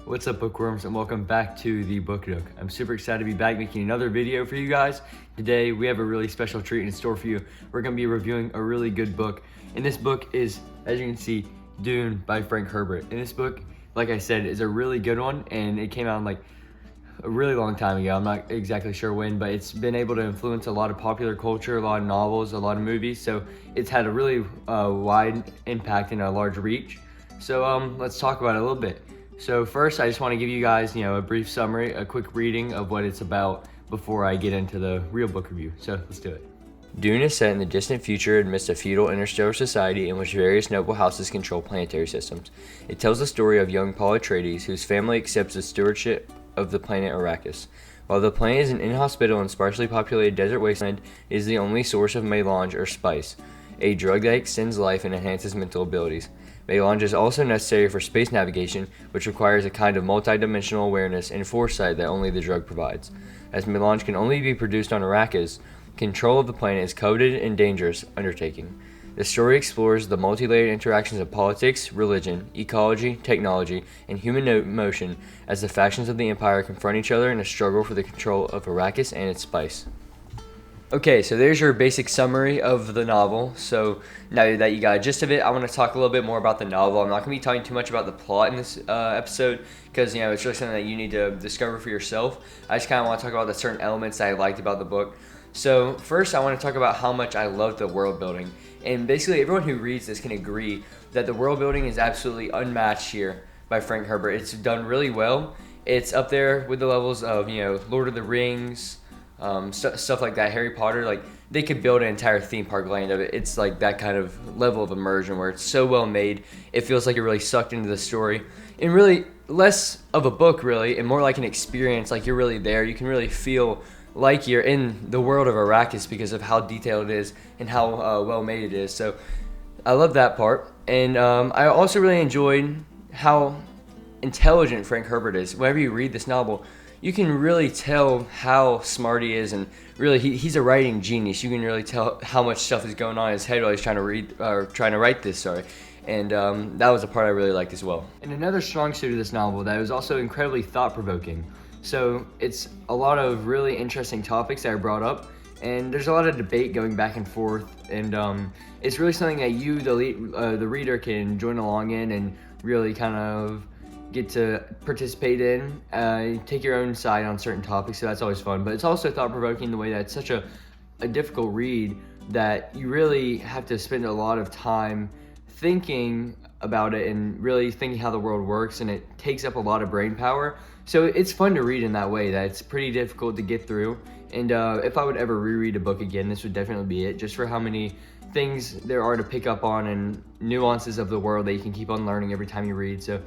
What's up, bookworms, and welcome back to the Book Nook. I'm super excited to be back making another video for you guys. Today we have a really special treat in store for you. We're going to be reviewing a really good book, and this book is, as you can see, Dune by Frank Herbert. And this book, like I said, is a really good one, and it came out like a really long time ago. I'm not exactly sure when, but it's been able to influence a lot of popular culture, a lot of novels, a lot of movies. So it's had a really wide impact and a large reach. So let's talk about it a little bit. So first, I just want to give you guys, a brief summary, a quick reading of what it's about before I get into the real book review. So let's do it. Dune is set in the distant future amidst a feudal interstellar society in which various noble houses control planetary systems. It tells the story of young Paul Atreides, whose family accepts the stewardship of the planet Arrakis. While the planet is an inhospitable and sparsely populated desert wasteland, it is the only source of melange or spice, a drug that extends life and enhances mental abilities. Melange is also necessary for space navigation, which requires a kind of multidimensional awareness and foresight that only the drug provides. As melange can only be produced on Arrakis, control of the planet is coveted and dangerous undertaking. The story explores the multi-layered interactions of politics, religion, ecology, technology, and human emotion as the factions of the Empire confront each other in a struggle for the control of Arrakis and its spice. Okay, so there's your basic summary of the novel. So now that you got a gist of it, I want to talk a little bit more about the novel. I'm not going to be talking too much about the plot in this episode because, it's really something that you need to discover for yourself. I just kind of want to talk about the certain elements that I liked about the book. So first, I want to talk about how much I love the world building. And basically, everyone who reads this can agree that the world building is absolutely unmatched here by Frank Herbert. It's done really well. It's up there with the levels of, Lord of the Rings, stuff like that, Harry Potter. Like, they could build an entire theme park land of it. It's like that kind of level of immersion where it's so well made, it feels like you're really sucked into the story, and really less of a book really, and more like an experience. Like, you're really there. You can really feel like you're in the world of Arrakis because of how detailed it is and how well made it is. So I love that part, and I also really enjoyed how intelligent Frank Herbert is. Whenever you read this novel, you can really tell how smart he is, and really he's a writing genius. You can really tell how much stuff is going on in his head while he's trying to write this. And that was a part I really liked as well. And another strong suit of this novel that was also incredibly thought-provoking. So it's a lot of really interesting topics that are brought up, and there's a lot of debate going back and forth, and it's really something that you, the reader, can join along in and really kind of get to participate in, take your own side on certain topics, so that's always fun. But it's also thought-provoking in the way that it's such a difficult read that you really have to spend a lot of time thinking about it and really thinking how the world works, and it takes up a lot of brain power. So it's fun to read in that way, that it's pretty difficult to get through. And if I would ever reread a book again, this would definitely be it, just for how many things there are to pick up on and nuances of the world that you can keep on learning every time you read. So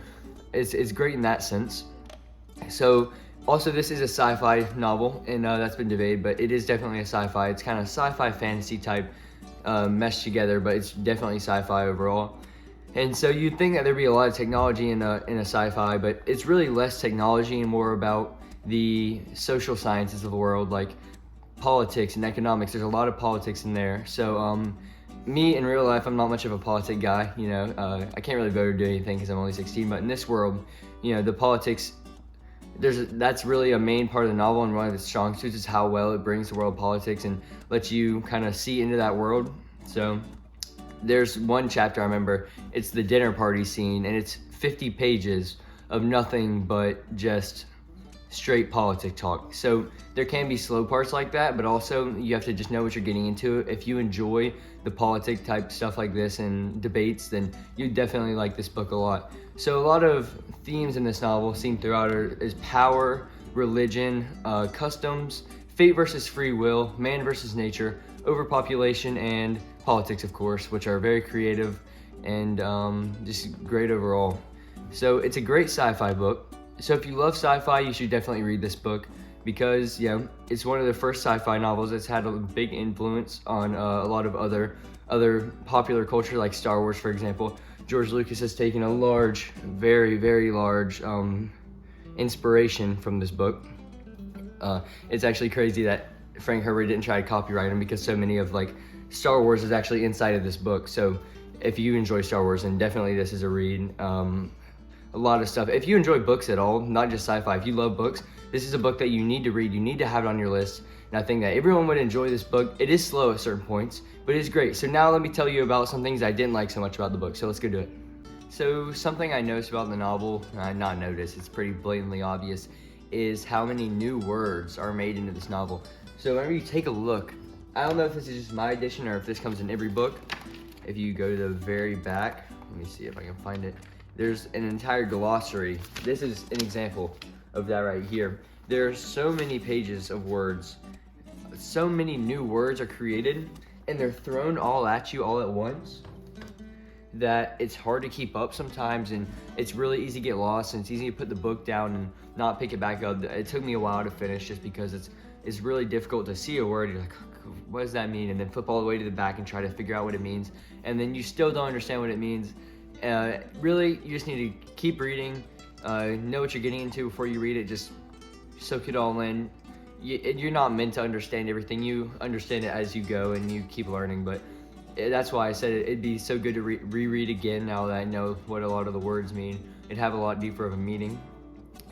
it's great in that sense. So also, this is a sci-fi novel, and that's been debated, but it is definitely a sci-fi. It's kind of sci-fi fantasy type meshed together, but it's definitely sci-fi overall. And so you'd think that there'd be a lot of technology in a sci-fi, but it's really less technology and more about the social sciences of the world, like politics and economics. There's a lot of politics in there. So me in real life, I'm not much of a politic guy. I can't really vote or do anything because I'm only 16. But in this world, the politics, that's really a main part of the novel, and one of its strong suits is how well it brings the world politics and lets you kind of see into that world. So there's one chapter I remember, it's the dinner party scene, and it's 50 pages of nothing but just straight politic talk. So there can be slow parts like that, but also you have to just know what you're getting into. If you enjoy the politic type stuff like this and debates, then you definitely like this book a lot. So a lot of themes in this novel seen throughout is power, religion, customs, fate versus free will, man versus nature, overpopulation, and politics, of course, which are very creative and just great overall. So it's a great sci-fi book. So if you love sci-fi, you should definitely read this book because, it's one of the first sci-fi novels that's had a big influence on a lot of other popular culture, like Star Wars, for example. George Lucas has taken a large, very, very large inspiration from this book. It's actually crazy that Frank Herbert didn't try to copyright him because so many of Star Wars is actually inside of this book. So if you enjoy Star Wars, then definitely this is a read. a lot of stuff. If you enjoy books at all, not just sci-fi, if you love books, this is a book that you need to read. You need to have it on your list. And I think that everyone would enjoy this book. It is slow at certain points, but it is great. So now let me tell you about some things I didn't like so much about the book. So let's go do it. So something I noticed about the novel, not noticed, it's pretty blatantly obvious, is how many new words are made into this novel. So whenever you take a look, I don't know if this is just my edition or if this comes in every book. If you go to the very back, let me see if I can find it. There's an entire glossary. This is an example of that right here. There are so many pages of words. So many new words are created and they're thrown all at you all at once that it's hard to keep up sometimes, and it's really easy to get lost, and it's easy to put the book down and not pick it back up. It took me a while to finish just because it's really difficult to see a word. You're like, what does that mean? And then flip all the way to the back and try to figure out what it means. And then you still don't understand what it means. Really, you just need to keep reading, know what you're getting into before you read it, just soak it all in. You're not meant to understand everything. You understand it as you go and you keep learning, but that's why I said it'd be so good to reread again now that I know what a lot of the words mean. It'd have a lot deeper of a meaning.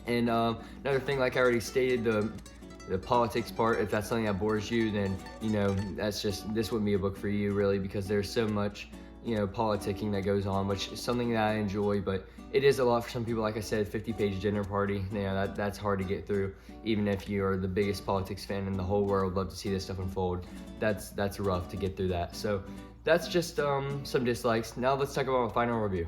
And another thing, like I already stated, the politics part, if that's something that bores you, then, this wouldn't be a book for you, really, because there's so much, politicking that goes on, which is something that I enjoy, but it is a lot for some people. Like I said, 50-page dinner party, that's hard to get through. Even if you are the biggest politics fan in the whole world, love to see this stuff unfold, that's rough to get through that. So that's just some dislikes. Now let's talk about my final review.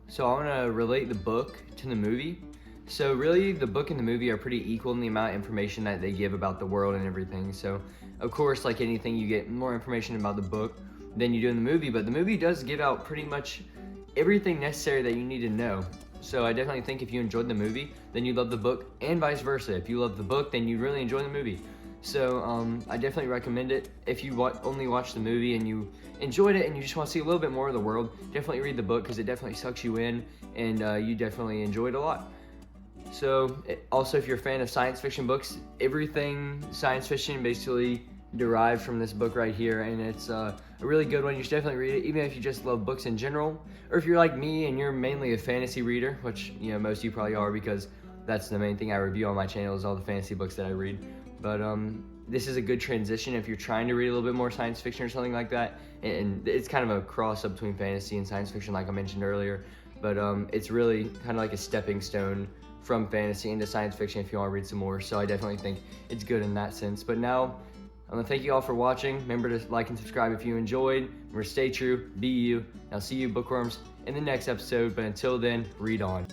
So I want to relate the book to the movie. So really, the book and the movie are pretty equal in the amount of information that they give about the world and everything. So of course, like anything, you get more information about the book than you do in the movie, but the movie does give out pretty much everything necessary that you need to know. So I definitely think if you enjoyed the movie, then you love the book, and vice versa. If you love the book, then you really enjoy the movie. So I definitely recommend it. If you only watch the movie and you enjoyed it and you just want to see a little bit more of the world, definitely read the book because it definitely sucks you in, and you definitely enjoy it a lot. So also, if you're a fan of science fiction books, everything science fiction basically derived from this book right here, and it's a really good one. You should definitely read it, even if you just love books in general, or if you're like me and you're mainly a fantasy reader, which most of you probably are, because that's the main thing I review on my channel is all the fantasy books that I read. But this is a good transition if you're trying to read a little bit more science fiction or something like that, and it's kind of a cross up between fantasy and science fiction, like I mentioned earlier. But it's really kind of like a stepping stone from fantasy into science fiction if you want to read some more. So I definitely think it's good in that sense. But now, I want to thank you all for watching. Remember to like and subscribe if you enjoyed. Remember, stay true, be you. I'll see you bookworms in the next episode. But until then, read on.